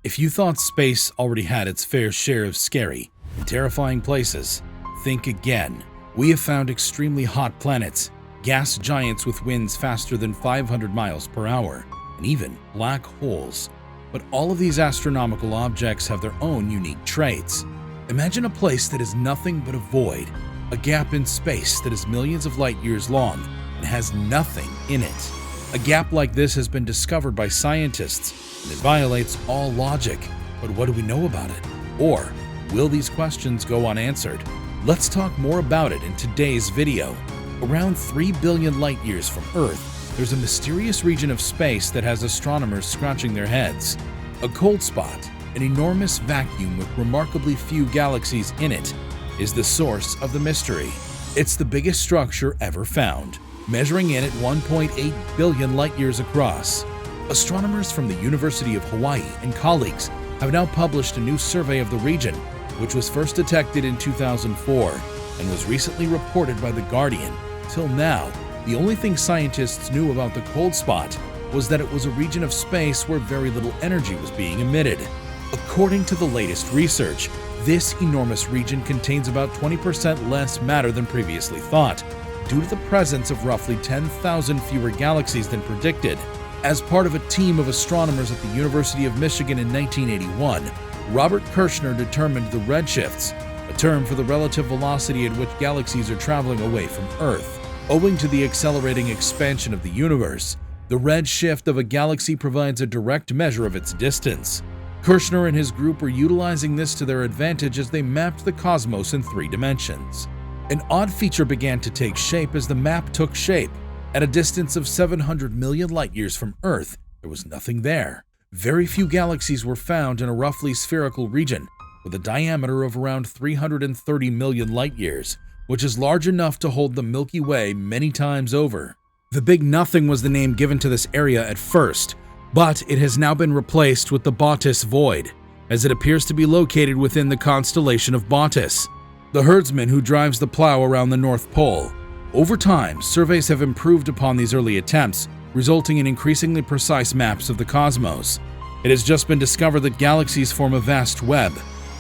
If you thought space already had its fair share of scary and terrifying places, think again. We have found extremely hot planets, gas giants with winds faster than 500 miles per hour, and even black holes. But all of these astronomical objects have their own unique traits. Imagine a place that is nothing but a void, a gap in space that is millions of light years long and has nothing in it. A gap like this has been discovered by scientists, and it violates all logic. But what do we know about it? Or will these questions go unanswered? Let's talk more about it in today's video. Around 3 billion light years from Earth, there's a mysterious region of space that has astronomers scratching their heads. A cold spot, an enormous vacuum with remarkably few galaxies in it, is the source of the mystery. It's the biggest structure ever found, measuring in at 1.8 billion light years across. Astronomers from the University of Hawaii and colleagues have now published a new survey of the region, which was first detected in 2004 and was recently reported by The Guardian. Till now, the only thing scientists knew about the cold spot was that it was a region of space where very little energy was being emitted. According to the latest research, this enormous region contains about 20% less matter than previously thought, due to the presence of roughly 10,000 fewer galaxies than predicted. As part of a team of astronomers at the University of Michigan in 1981, Robert Kirshner determined the redshifts, a term for the relative velocity at which galaxies are traveling away from Earth. Owing to the accelerating expansion of the universe, the redshift of a galaxy provides a direct measure of its distance. Kirshner and his group were utilizing this to their advantage as they mapped the cosmos in 3 dimensions. An odd feature began to take shape as the map took shape. At a distance of 700 million light years from Earth, there was nothing there. Very few galaxies were found in a roughly spherical region with a diameter of around 330 million light years, which is large enough to hold the Milky Way many times over. The Big Nothing was the name given to this area at first, but it has now been replaced with the Bootes Void, as it appears to be located within the constellation of Bootes, the herdsman who drives the plow around the North Pole. Over time, surveys have improved upon these early attempts, resulting in increasingly precise maps of the cosmos. It has just been discovered that galaxies form a vast web.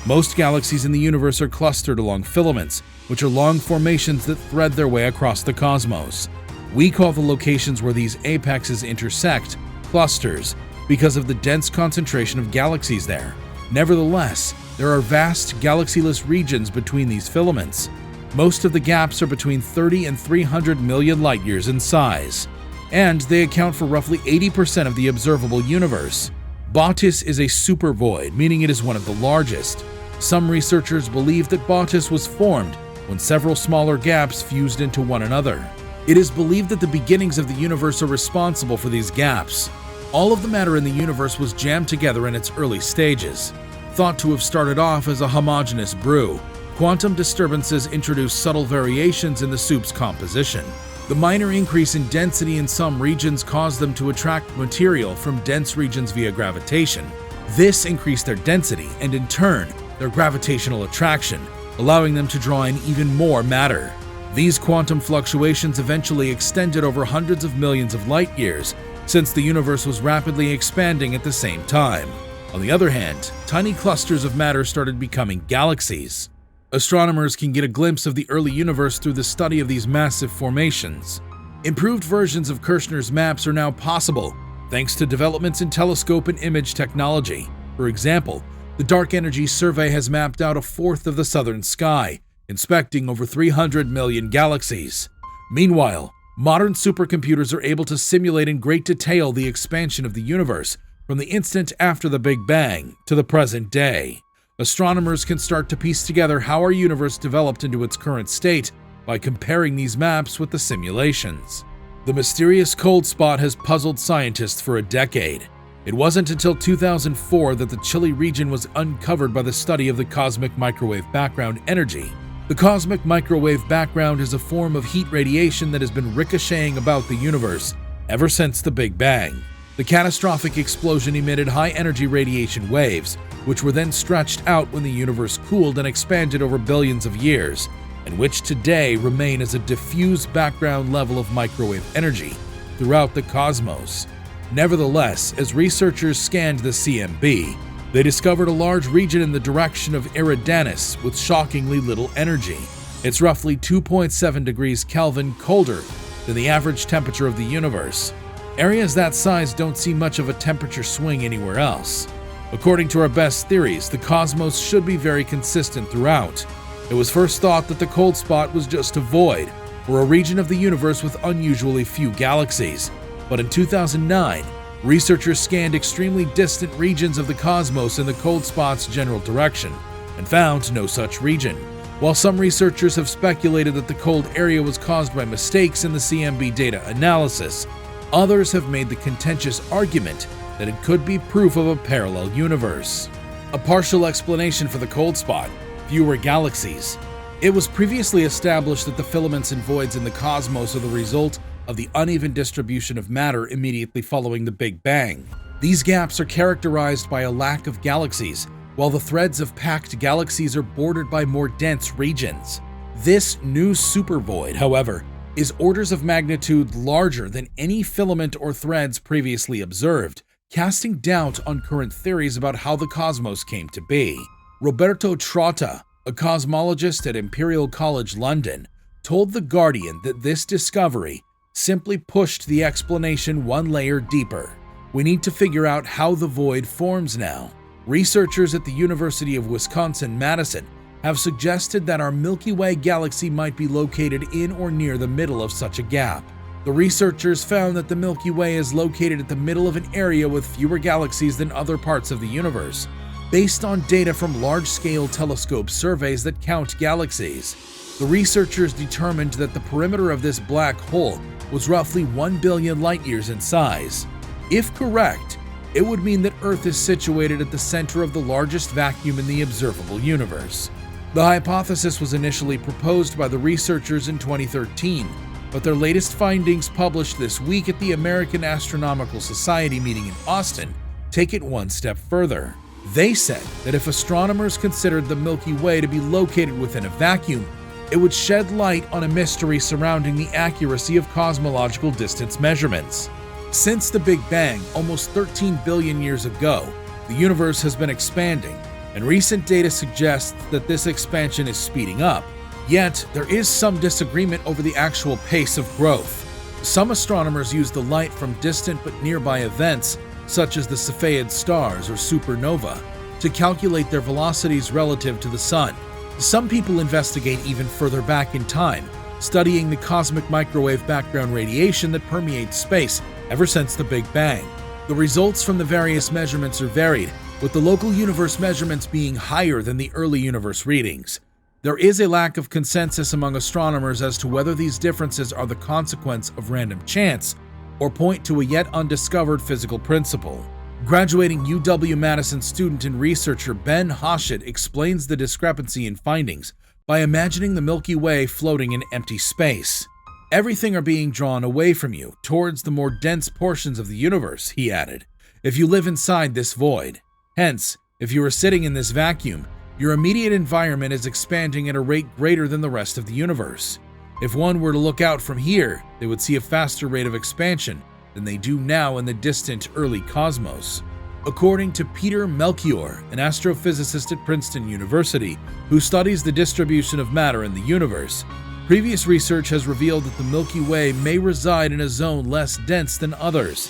Most galaxies in the universe are clustered along filaments, which are long formations that thread their way across the cosmos. We call the locations where these apexes intersect clusters because of the dense concentration of galaxies there. Nevertheless, there are vast galaxyless regions between these filaments. Most of the gaps are between 30 and 300 million light years in size, and they account for roughly 80% of the observable universe. Bootes is a supervoid, meaning it is one of the largest. Some researchers believe that Bootes was formed when several smaller gaps fused into one another. It is believed that the beginnings of the universe are responsible for these gaps. All of the matter in the universe was jammed together in its early stages. Thought to have started off as a homogeneous brew, quantum disturbances introduced subtle variations in the soup's composition. The minor increase in density in some regions caused them to attract material from dense regions via gravitation. This increased their density and, in turn, their gravitational attraction, allowing them to draw in even more matter. These quantum fluctuations eventually extended over hundreds of millions of light years, since the universe was rapidly expanding at the same time. On the other hand, tiny clusters of matter started becoming galaxies. Astronomers can get a glimpse of the early universe through the study of these massive formations. Improved versions of Kirshner's maps are now possible, thanks to developments in telescope and image technology. For example, the Dark Energy Survey has mapped out a fourth of the southern sky, inspecting over 300 million galaxies. Meanwhile, modern supercomputers are able to simulate in great detail the expansion of the universe from the instant after the Big Bang to the present day. Astronomers can start to piece together how our universe developed into its current state by comparing these maps with the simulations. The mysterious cold spot has puzzled scientists for a decade. It wasn't until 2004 that the chilly region was uncovered by the study of the cosmic microwave background energy. The cosmic microwave background is a form of heat radiation that has been ricocheting about the universe ever since the Big Bang. The catastrophic explosion emitted high-energy radiation waves, which were then stretched out when the universe cooled and expanded over billions of years, and which today remain as a diffuse background level of microwave energy throughout the cosmos. Nevertheless, as researchers scanned the CMB, They discovered a large region in the direction of Eridanus with shockingly little energy. It's roughly 2.7 degrees Kelvin colder than the average temperature of the universe. Areas that size don't see much of a temperature swing anywhere else. According to our best theories, the cosmos should be very consistent throughout. It was first thought that the cold spot was just a void, or a region of the universe with unusually few galaxies. But in 2009, researchers scanned extremely distant regions of the cosmos in the cold spot's general direction and found no such region. While some researchers have speculated that the cold area was caused by mistakes in the CMB data analysis, others have made the contentious argument that it could be proof of a parallel universe. A partial explanation for the cold spot: fewer galaxies. It was previously established that the filaments and voids in the cosmos are the result of the uneven distribution of matter immediately following the Big Bang. These gaps are characterized by a lack of galaxies, while the threads of packed galaxies are bordered by more dense regions. This new supervoid, however, is orders of magnitude larger than any filament or threads previously observed, casting doubt on current theories about how the cosmos came to be. Roberto Trotta, a cosmologist at Imperial College London, told The Guardian that this discovery simply pushed the explanation one layer deeper. We need to figure out how the void forms now. Researchers at the University of Wisconsin-Madison have suggested that our Milky Way galaxy might be located in or near the middle of such a gap. The researchers found that the Milky Way is located at the middle of an area with fewer galaxies than other parts of the universe, based on data from large-scale telescope surveys that count galaxies. The researchers determined that the perimeter of this black hole was roughly 1 billion light-years in size. If correct, it would mean that Earth is situated at the center of the largest vacuum in the observable universe. The hypothesis was initially proposed by the researchers in 2013, but their latest findings published this week at the American Astronomical Society meeting in Austin take it one step further. They said that if astronomers considered the Milky Way to be located within a vacuum, it would shed light on a mystery surrounding the accuracy of cosmological distance measurements. Since the Big Bang, almost 13 billion years ago, the universe has been expanding, and recent data suggests that this expansion is speeding up. Yet, there is some disagreement over the actual pace of growth. Some astronomers use the light from distant but nearby events, such as the Cepheid stars or supernova, to calculate their velocities relative to the Sun. Some people investigate even further back in time, studying the cosmic microwave background radiation that permeates space ever since the Big Bang. The results from the various measurements are varied, with the local universe measurements being higher than the early universe readings. There is a lack of consensus among astronomers as to whether these differences are the consequence of random chance or point to a yet undiscovered physical principle. Graduating UW-Madison student and researcher Ben Hoshett explains the discrepancy in findings by imagining the Milky Way floating in empty space. Everything are being drawn away from you, towards the more dense portions of the universe, he added, if you live inside this void. Hence, if you are sitting in this vacuum, your immediate environment is expanding at a rate greater than the rest of the universe. If one were to look out from here, they would see a faster rate of expansion than they do now in the distant early cosmos. According to Peter Melchior, an astrophysicist at Princeton University who studies the distribution of matter in the universe, previous research has revealed that the Milky Way may reside in a zone less dense than others.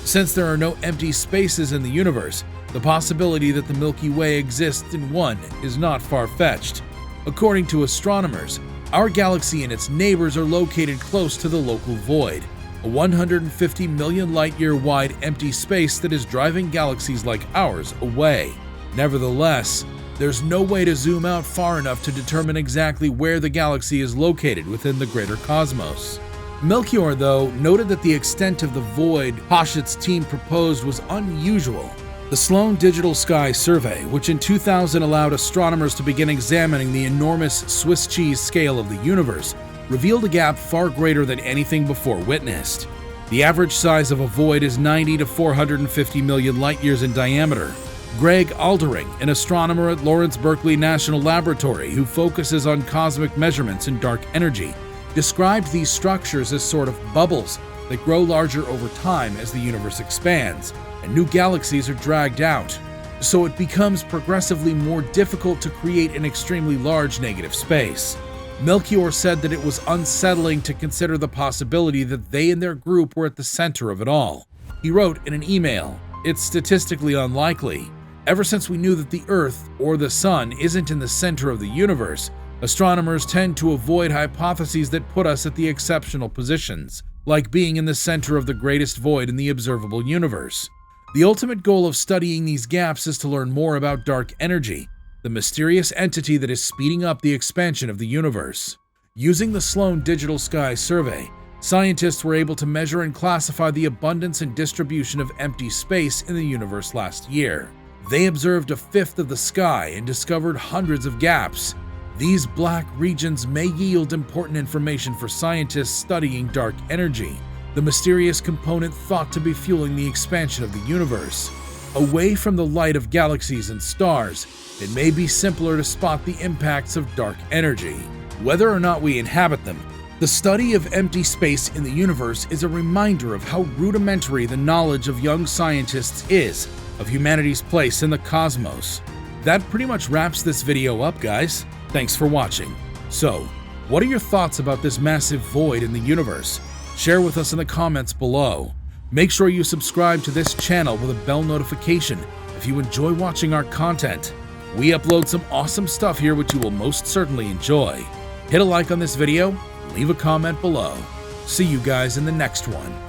Since there are no empty spaces in the universe, the possibility that the Milky Way exists in one is not far-fetched. According to astronomers, our galaxy and its neighbors are located close to the local void, a 150 million light-year wide empty space that is driving galaxies like ours away. Nevertheless, there's no way to zoom out far enough to determine exactly where the galaxy is located within the greater cosmos. Melchior, though, noted that the extent of the void Hoshett's team proposed was unusual. The Sloan Digital Sky Survey, which in 2000 allowed astronomers to begin examining the enormous Swiss cheese scale of the universe, revealed a gap far greater than anything before witnessed. The average size of a void is 90 to 450 million light-years in diameter. Greg Aldering, an astronomer at Lawrence Berkeley National Laboratory who focuses on cosmic measurements and dark energy, described these structures as sort of bubbles that grow larger over time as the universe expands, and new galaxies are dragged out. so it becomes progressively more difficult to create an extremely large negative space. Melchior said that it was unsettling to consider the possibility that they and their group were at the center of it all. He wrote in an email, "It's statistically unlikely. Ever since we knew that the Earth, or the Sun, isn't in the center of the universe, astronomers tend to avoid hypotheses that put us at the exceptional positions, like being in the center of the greatest void in the observable universe. The ultimate goal of studying these gaps is to learn more about dark energy, the mysterious entity that is speeding up the expansion of the universe." Using the Sloan Digital Sky Survey, scientists were able to measure and classify the abundance and distribution of empty space in the universe last year. They observed a fifth of the sky and discovered hundreds of gaps. These black regions may yield important information for scientists studying dark energy, the mysterious component thought to be fueling the expansion of the universe. Away from the light of galaxies and stars, it may be simpler to spot the impacts of dark energy. Whether or not we inhabit them, the study of empty space in the universe is a reminder of how rudimentary the knowledge of young scientists is of humanity's place in the cosmos. That pretty much wraps this video up, guys. Thanks for watching. So, what are your thoughts about this massive void in the universe? Share with us in the comments below. Make sure you subscribe to this channel with a bell notification if you enjoy watching our content. We upload some awesome stuff here which you will most certainly enjoy. Hit a like on this video, leave a comment below. See you guys in the next one.